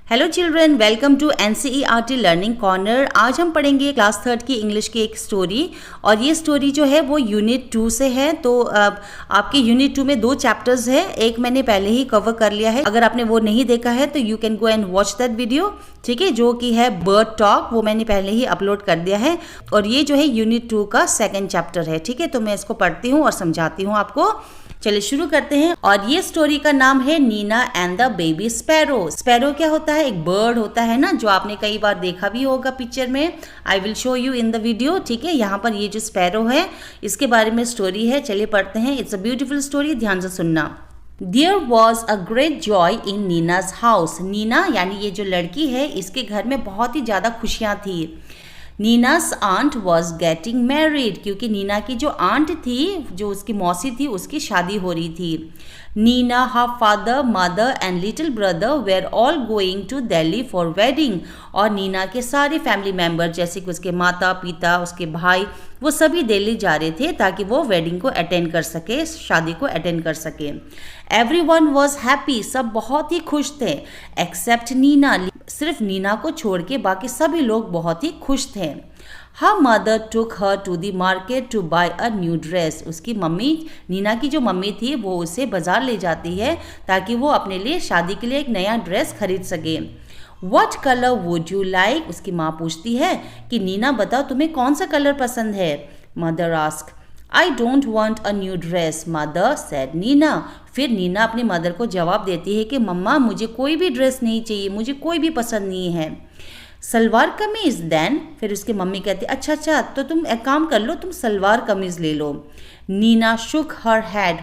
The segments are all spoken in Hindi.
Hello children, welcome to NCERT learning corner. आज हम पढ़ेंगे क्लास 3 की इंग्लिश की एक स्टोरी, और ये स्टोरी जो है वो यूनिट 2 से है। तो आपके यूनिट 2 में 2 चैप्टर्स है, एक मैंने पहले ही कवर कर लिया है। अगर आपने वो नहीं देखा है तो you can go and watch that video, ठीक है, जो कि है बर्ड टॉक, वो मैंने पहले ही अपलोड कर दिया है। और ये जो है यूनिट 2 का 2nd चैप्टर है, ठीक है। तो मैं इसको पढ़ती हूँ और समझाती हूँ आपको। चलिए शुरू करते हैं। और ये स्टोरी का नाम है Nina and the baby sparrow. Sparrow क्या होता है? एक बर्ड होता है ना, जो आपने कई बार देखा भी होगा पिक्चर में। I will show you in the video, ठीक है। यहाँ पर ये जो स्पैरो है इसके बारे में स्टोरी है। चलिए पढ़ते हैं। इट्स अ ब्यूटीफुल स्टोरी, ध्यान से सुनना। There was a great joy in Nina's house. Neena यानी ये जो लड़की है, इसके घर में बहुत ही ज़्यादा खुशियाँ थी। नीना's aunt was getting married, क्योंकि नीना की जो आंट थी, जो उसकी मौसी थी, उसकी शादी हो रही थी। Neena, her father, mother and little brother were all going to Delhi for wedding. और नीना के सारे फैमिली मेम्बर, जैसे कि उसके माता पिता, उसके भाई, वो सभी दिल्ली जा रहे थे ताकि वो वेडिंग को अटेंड कर सके, शादी को अटेंड कर सके। Everyone was happy, सब बहुत ही खुश थे, एक्सेप्ट नीना, सिर्फ नीना को छोड़ के बाकी सभी लोग बहुत ही खुश थे। Her mother took her to the market to buy a new dress. उसकी मम्मी, नीना की जो मम्मी थी, वो उसे बाजार ले जाती है ताकि वो अपने लिए शादी के लिए एक नया ड्रेस खरीद सके। What color would you like? उसकी माँ पूछती है कि नीना बताओ तुम्हें कौन सा कलर पसंद है। Mother asked, I don't want a new dress, mother said Nina. फिर नीना अपनी मदर को जवाब देती है कि मम्मा मुझे कोई भी ड्रेस नहीं चाहिए, मुझे कोई भी पसंद नहीं है। सलवार कमीज देन, फिर उसकी मम्मी कहती अच्छा तो तुम एक काम कर लो, तुम सलवार कमीज ले लो। नीना शुक हर हेड,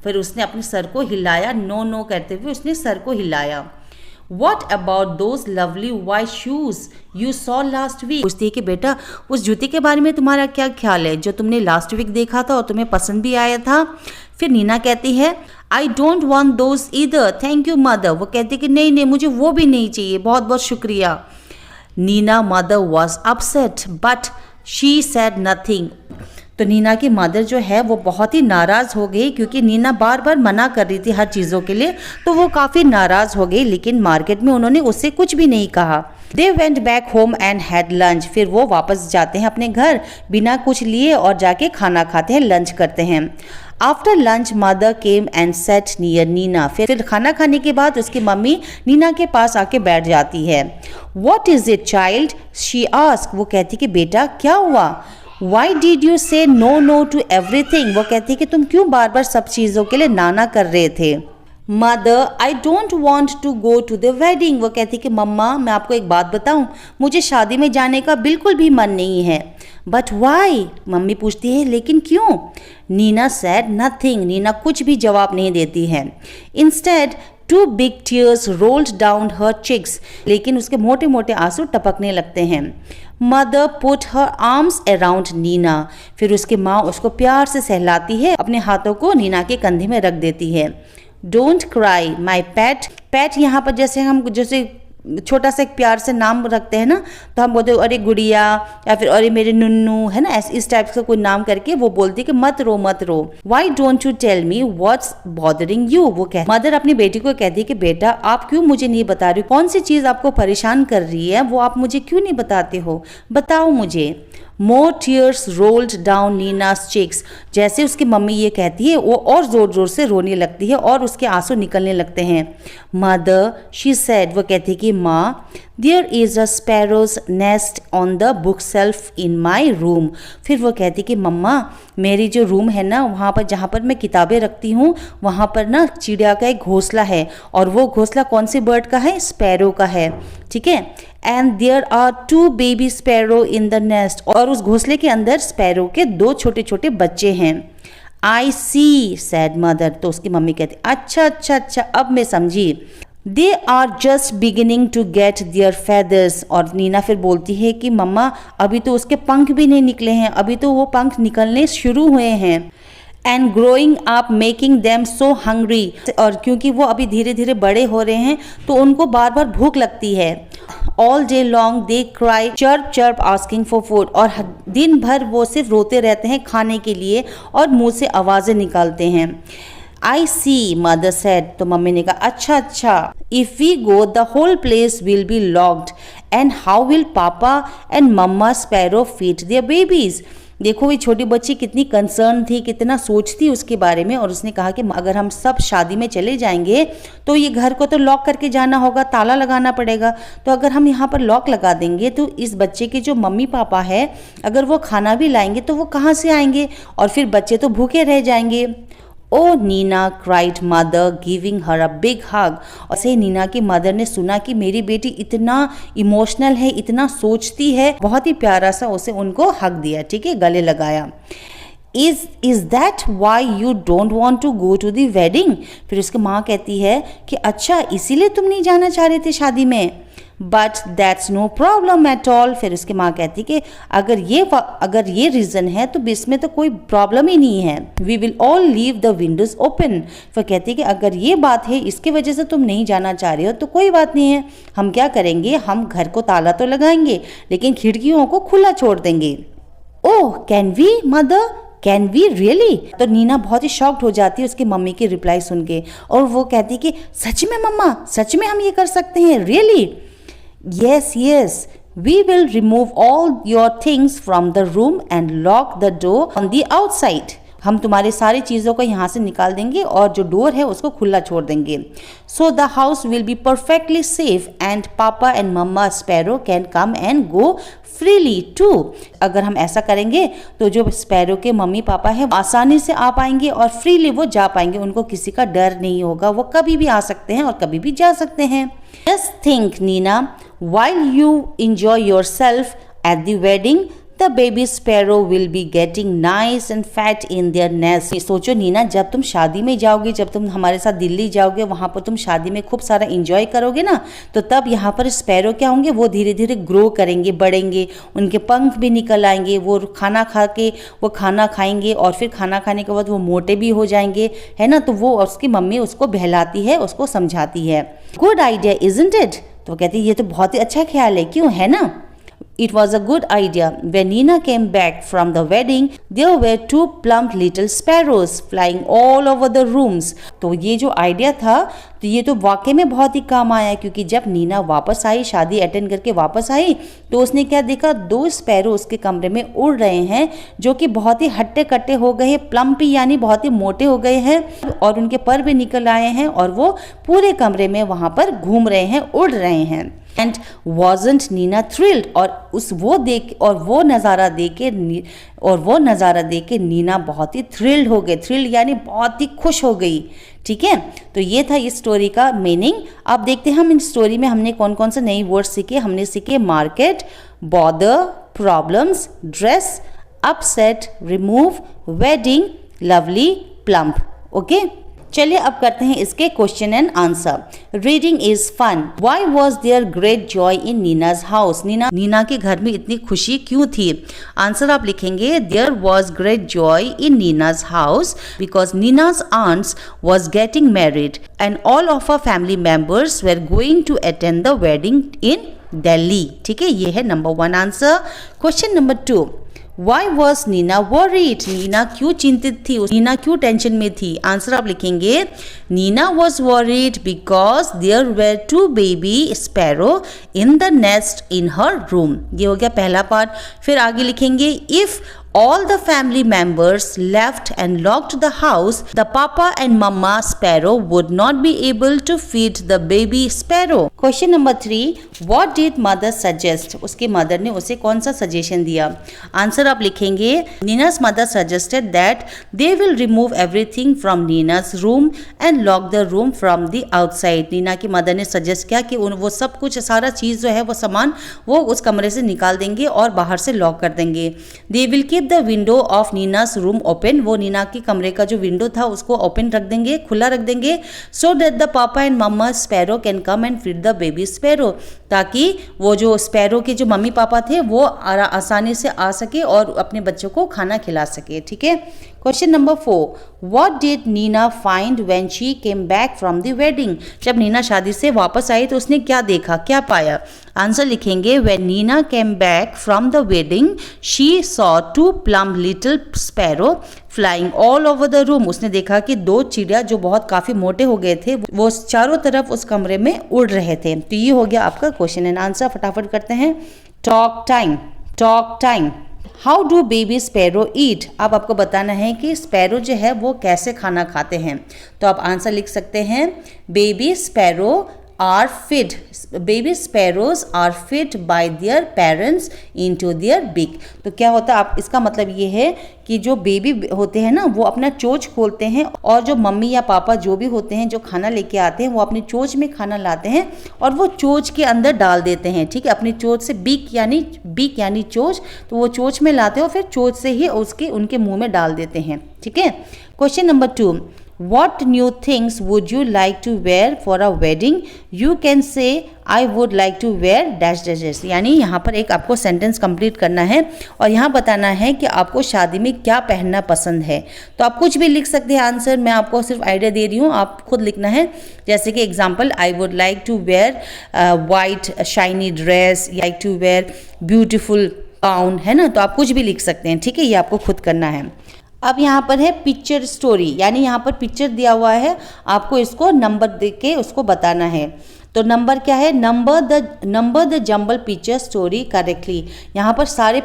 फिर उसने अपने सर को हिलाया, नो कहते हुए उसने सर को हिलाया। What about those lovely white shoes you saw last week? पूछती है कि बेटा उस जूते के बारे में तुम्हारा क्या ख्याल है, जो तुमने लास्ट वीक देखा था और तुम्हें पसंद भी आया था। फिर नीना कहती है I don't want those either, thank you mother. वो कहती है कि नहीं मुझे वो भी नहीं चाहिए, बहुत बहुत शुक्रिया। Nina mother was upset but she said nothing. तो नीना की मदर जो है वो बहुत ही नाराज़ हो गई, क्योंकि नीना बार बार मना कर रही थी हर चीज़ों के लिए, तो वो काफ़ी नाराज़ हो गई। लेकिन मार्केट में उन्होंने उससे कुछ भी नहीं कहा। They went back home and had lunch. फिर वो वापस जाते हैं अपने घर बिना कुछ लिए और जाके खाना खाते हैं, लंच करते हैं। After lunch, mother came and sat near Nina. फिर खाना खाने के बाद उसकी मम्मी नीना के पास आके बैठ जाती है। What is it, child? She asked. वो कहती कि बेटा क्या हुआ? Why did you say no to everything? वो कहती कि तुम क्यों बार बार सब चीज़ों के लिए नाना कर रहे थे। Mother, I don't want to go to the wedding. वो कहती कि मम्मा मैं आपको एक बात बताऊं, मुझे शादी में जाने का बिल्कुल भी मन नहीं है। But why? मम्मी पूछती है लेकिन क्यों? Neena said nothing. नीना कुछ भी जवाब नहीं देती है। Instead, 2 big tears rolled down her cheeks. लेकिन उसके मोटे मोटे आंसू टपकने लगते हैं। Mother put her arms around Nina. फिर उसकी माँ उसको प्यार से सहलाती है, अपने हाथों को नीना के कंधे में रख देती है। Don't cry, my pet. Pet यहाँ पर जैसे छोटा सा एक प्यार से नाम रखते हैं ना, तो हम बोलते हैं अरे गुड़िया, या फिर अरे मेरे नुन्नू, है ना, इस टाइप का कोई नाम करके वो बोलती है कि मत रो। Why don't you tell me what's bothering you? वो कहती, मदर अपनी बेटी को कहती है कि बेटा आप क्यों मुझे नहीं बता रही हो, कौन सी चीज़ आपको परेशान कर रही है, वो आप मुझे क्यों नहीं बताते हो, बताओ मुझे। More tears rolled down Nina's cheeks. जैसे उसकी मम्मी ये कहती है, वो और ज़ोर ज़ोर से रोने लगती है और उसके आंसू निकलने लगते हैं। Mother, she said, वो कहती है कि माँ, there is a sparrow's nest on the bookshelf in my room. फिर वो कहती कि मम्मा मेरी जो रूम है ना, वहाँ पर जहाँ पर मैं किताबें रखती हूँ, वहाँ पर ना चिड़िया का एक घोंसला है, और वो घोंसला कौन से बर्ड का है? स्पैरो का है, ठीक है। And there are 2 baby sparrow in the nest. और उस घोंसले के अंदर स्पैरो के 2 छोटे छोटे बच्चे हैं। I see, said mother. तो उसकी मम्मी कहती अच्छा, अब मैं समझी। They are just beginning to get their feathers. और नीना फिर बोलती है कि मम्मा अभी तो उसके पंख भी नहीं निकले हैं, अभी तो वो पंख निकलने शुरू हुए हैं। And growing up making them so hungry. और क्योंकि वो अभी धीरे धीरे बड़े हो रहे हैं तो उनको बार बार भूख लगती है। All day long they cry, chirp asking for food. और दिन भर वो सिर्फ रोते रहते हैं खाने के लिए और मुंह से आवाज़ें निकालते हैं। I see, mother said. तो मम्मी ने कहा अच्छा अच्छा. If we go, the whole place will be locked. And how will Papa and Mama Sparrow feed their babies? देखो ये छोटी बच्ची कितनी कंसर्न थी, कितना सोचती उसके बारे में, और उसने कहा कि अगर हम सब शादी में चले जाएंगे तो ये घर को तो लॉक करके जाना होगा, ताला लगाना पड़ेगा. तो अगर हम यहाँ पर लॉक लगा देंगे तो इस बच्चे के जो मम्मी पापा है अगर वो खाना भी लाएंगे तो वो कहाँ से आएंगे, और फिर बच्चे तो भूखे रह जाएंगे. Oh Nina cried mother giving her a big hug. और से नीना की मदर ने सुना कि मेरी बेटी इतना इमोशनल है, इतना सोचती है, बहुत ही प्यारा सा उसे उनको हग दिया, ठीक है, गले लगाया. Is that why you don't want to go to the wedding? फिर उसकी माँ कहती है कि अच्छा इसीलिए तुम नहीं जाना चाह रहे थे शादी में. But that's no problem at all. फिर उसकी माँ कहती कि अगर ये रीज़न है तो इसमें तो कोई प्रॉब्लम ही नहीं है. We will all leave the windows open. फिर कहती कि अगर ये बात है इसके वजह से तुम नहीं जाना चाह रहे हो तो कोई बात नहीं है, हम क्या करेंगे, हम घर को ताला तो लगाएंगे लेकिन खिड़कियों को खुला छोड़ देंगे. Oh can we mother, can we really? तो नीना बहुत ही शॉक्ड हो जाती है उसकी मम्मी की रिप्लाई सुन के, और वो कहती कि सच में मम्मा, सच में हम ये कर सकते हैं, really? Yes, yes. We will remove all your things from the room and lock the door on the outside. हम तुम्हारी सारी चीज़ों को यहाँ से निकाल देंगे और जो डोर है उसको खुला छोड़ देंगे. So the house will be perfectly safe and Papa and Mama Sparrow can come and go freely too. अगर हम ऐसा करेंगे तो जो स्पैरो के मम्मी पापा हैं आसानी से आ पाएंगे और फ्रीली वो जा पाएंगे, उनको किसी का डर नहीं होगा, वो कभी भी आ सकते हैं और कभी भी जा सकते हैं. Just think, Nina, while you enjoy yourself at the wedding, the baby sparrow will be getting nice and fat in their nest. सोचो नीना, जब तुम शादी में जाओगे, जब तुम हमारे साथ दिल्ली जाओगे, वहाँ पर तुम शादी में खूब सारा इंजॉय करोगे ना, तो तब यहाँ पर स्पैरो क्या होंगे, वो धीरे धीरे ग्रो करेंगे, बढ़ेंगे, उनके पंख भी निकल आएंगे, वो खाना खा के वो खाना खाएंगे और फिर खाना खाने के बाद वो मोटे भी हो जाएंगे, है ना. तो वो उसकी मम्मी उसको बहलाती है, उसको समझाती है. Good idea isn't it? तो कहती है ये तो बहुत ही अच्छा ख्याल है, क्यों, है ना. It was a good idea. When Nina came back from the wedding, there were 2 plump little sparrows flying all over the rooms. तो ये जो आइडिया था तो ये तो वाकई में बहुत ही काम आया, क्योंकि जब नीना वापस आई, शादी अटेंड करके वापस आई, तो उसने क्या देखा, 2 स्पैरो उसके कमरे में उड़ रहे हैं जो कि बहुत ही हट्टे कट्टे हो गए हैं, प्लम्पी यानी बहुत ही मोटे हो गए हैं, और उनके पर भी निकल आए हैं और वो पूरे कमरे में वहाँ पर घूम रहे हैं, उड़ रहे हैं. And wasn't Nina thrilled? और वो नज़ारा देख के नीना बहुत ही थ्रिल्ड हो गए. थ्रिल्ड यानी बहुत ही खुश हो गई, ठीक है. तो ये था इस स्टोरी का मीनिंग. अब देखते हैं हम इन स्टोरी में हमने कौन कौन से नए वर्ड सीखे. हमने सीखे market, bother, problems, dress, upset, remove, wedding, lovely, plump. Okay, चलिए अब करते हैं इसके question and answer. Reading is fun. Why was there great joy in Nina's house? Nina के घर में इतनी खुशी क्यों थी? आंसर आप लिखेंगे there was great joy in Nina's house because Nina's aunts was getting married and all of our family members were going to attend the wedding in Delhi. ठीक है, ये है number 1 answer. Question number 2, Why was Nina worried? Nina क्यों चिंतित थी, नीना क्यों टेंशन में थी? आंसर आप लिखेंगे Nina was worried because there were 2 baby sparrow in the nest in her room. ये हो गया पहला पार्ट. फिर आगे लिखेंगे if all the family members left and locked the house, the papa and mama sparrow would not be able to feed the baby sparrow. Question number 3, what did mother suggest? उसके मदर ने उसे कौन सा सजेशन दिया? आंसर आप लिखेंगे Nina's mother suggested that they will remove everything from Nina's room and lock the room from the outside. Neena की मदर ने सजेस्ट किया कि वो सब कुछ, सारा चीज़ जो है वो सामान वो उस कमरे से निकाल देंगे और बाहर से लॉक कर देंगे. They will keep the window of Nina's room open. वो नीना के कमरे का जो विंडो था उसको ओपन रख देंगे, खुला रख देंगे, so that the papa and mama sparrow can come and feed the baby sparrow. ताकि वो जो स्पैरो के जो मम्मी पापा थे वो आसानी से आ सके और अपने बच्चों को खाना खिला सके. ठीक है. Question number 4, what did Nina find when she came back from the wedding? जब नीना शादी से वापस आई तो उसने क्या देखा, क्या पाया? आंसर लिखेंगे, when Nina came back from the wedding she saw 2 plump little sparrow flying all over the room. उसने देखा कि 2 चिड़िया जो बहुत काफ़ी मोटे हो गए थे वो चारों तरफ उस कमरे में उड़ रहे थे। तो ये हो गया आपका क्वेश्चन एंड आंसर। फटाफट करते हैं। Talk time, talk time. How do baby sparrow eat? अब आपको बताना है कि स्पैरो जो है वो कैसे खाना खाते हैं। तो आप आंसर लिख सकते हैं, बेबी स्पैरो आर फिड, बेबी स्पैरोज आर फिड bye their parents into their big. तो क्या होता है, आप इसका मतलब ये है कि जो बेबी होते हैं ना वो अपना चोंच खोलते हैं और जो मम्मी या पापा जो भी होते हैं जो खाना लेके आते हैं वो अपनी चोंच में खाना लाते हैं और वो चोंच के अंदर डाल देते हैं। ठीक है, अपनी चोंच से बीक यानी चोंच, तो वो चोंच में लाते हैं और फिर चोंच से ही उनके मुंह में डाल देते हैं। ठीक है। Question number 2, What new things would you like to wear for a wedding? You can say I would like to wear dash dash dash। यानी यहाँ पर एक आपको सेंटेंस कंप्लीट करना है और यहाँ बताना है कि आपको शादी में क्या पहनना पसंद है। तो आप कुछ भी लिख सकते हैं आंसर, मैं आपको सिर्फ आइडिया दे रही हूँ, आप खुद लिखना है। जैसे कि example, I would like to wear white shiny dress, like to wear beautiful gown, है ना। तो आप कुछ भी लिख सकते हैं। ठीक है, ये आपको खुद करना है। अब यहाँ पर है पिक्चर स्टोरी, यानी यहाँ पर पिक्चर दिया हुआ है, आपको इसको नंबर दे के उसको बताना है। तो नंबर क्या है, number the jumble picture story correctly. यहाँ पर सारे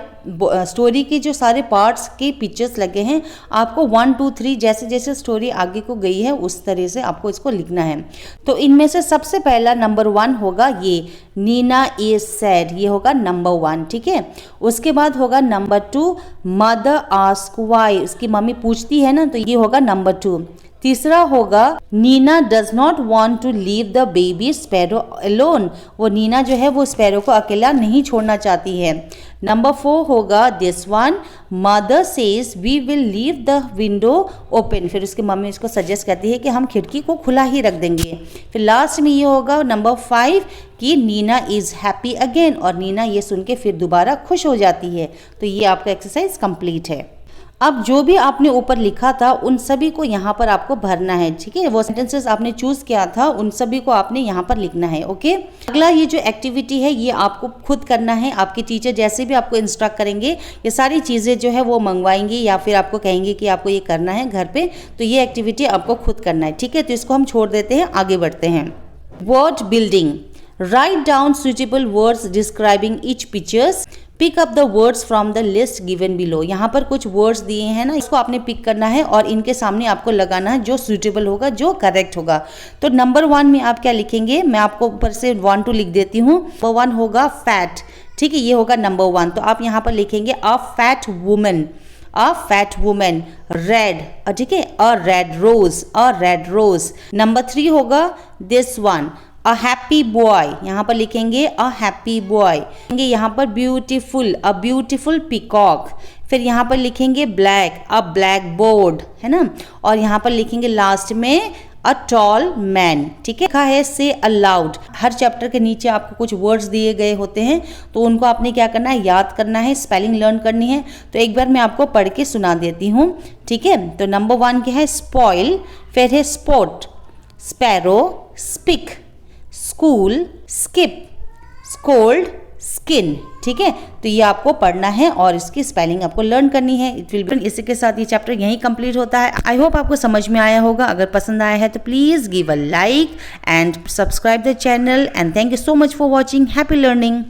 स्टोरी के जो सारे पार्ट्स के पिक्चर्स लगे हैं, आपको 1 2 3 जैसे जैसे स्टोरी आगे को गई है उस तरह से आपको इसको लिखना है। तो इनमें से सबसे पहला नंबर 1 होगा ये, नीना इज सैड, ये होगा नंबर 1। ठीक है। उसके बाद होगा नंबर 2, मदर आस्क व्हाई, उसकी मम्मी पूछती है ना, तो ये होगा नंबर 2। तीसरा होगा, Nina does not want to leave the baby sparrow alone, वो नीना जो है वो स्पैरो को अकेला नहीं छोड़ना चाहती है। नंबर 4 होगा this one, mother says we will leave the window open, फिर उसकी मम्मी उसको सजेस्ट करती है कि हम खिड़की को खुला ही रख देंगे। फिर लास्ट में ये होगा नंबर 5 कि नीना इज़ हैप्पी अगेन, और नीना ये सुन के फिर दोबारा खुश हो जाती है। तो ये आपका एक्सरसाइज कंप्लीट है। अब जो भी आपने ऊपर लिखा था उन सभी को यहाँ पर आपको भरना है। ठीक है, वो सेंटेंसेस आपने चूज किया था उन सभी को आपने यहाँ पर लिखना है। ओके। अगला ये जो एक्टिविटी है ये आपको खुद करना है। आपके टीचर जैसे भी आपको इंस्ट्रक्ट करेंगे ये सारी चीज़ें जो है वो मंगवाएंगे या फिर आपको कहेंगे कि आपको ये करना है घर पे, तो ये एक्टिविटी आपको खुद करना है। ठीक है, तो इसको हम छोड़ देते हैं, आगे बढ़ते हैं। Word building, right down suitable words describing each pictures, pick up the words from the list given below. यहाँ पर कुछ वर्ड्स दिए हैं ना, इसको आपने पिक करना है और इनके सामने आपको लगाना है जो सूटेबल होगा, जो करेक्ट होगा। तो नंबर 1 में आप क्या लिखेंगे, मैं आपको ऊपर से 1 2 लिख देती हूँ। नंबर 1 होगा फैट। ठीक है, ये होगा नंबर 1। तो आप यहाँ पर लिखेंगे a fat woman, a fat woman. Red, ठीक है, अ रेड रोज, अ रेड रोज। नंबर 3 होगा this one, a happy boy, यहाँ पर लिखेंगे अ हैप्पी बॉय। यहाँ पर ब्यूटीफुल, अ ब्यूटीफुल पीकॉक। फिर यहाँ पर लिखेंगे ब्लैक, अ ब्लैक बोर्ड, है ना। और यहाँ पर लिखेंगे लास्ट में अ टॉल मैन। ठीक है, लिखा है से अलाउड। हर चैप्टर के नीचे आपको कुछ वर्ड्स दिए गए होते हैं, तो उनको आपने क्या करना है, याद करना है, स्पेलिंग लर्न करनी है। तो एक बार मैं आपको पढ़ के सुना देती हूँ। ठीक है, तो नंबर 1 क्या है, स्पॉइल, फिर है spot, sparrow, spick, school, skip, scold, skin. ठीक है, तो ये आपको पढ़ना है और इसकी स्पेलिंग आपको लर्न करनी है। It will be. इसी के साथ ये चैप्टर यहीं कंप्लीट होता है। आई होप आपको समझ में आया होगा। अगर पसंद आया है तो please give a like and subscribe the channel and thank you so much for watching. Happy learning.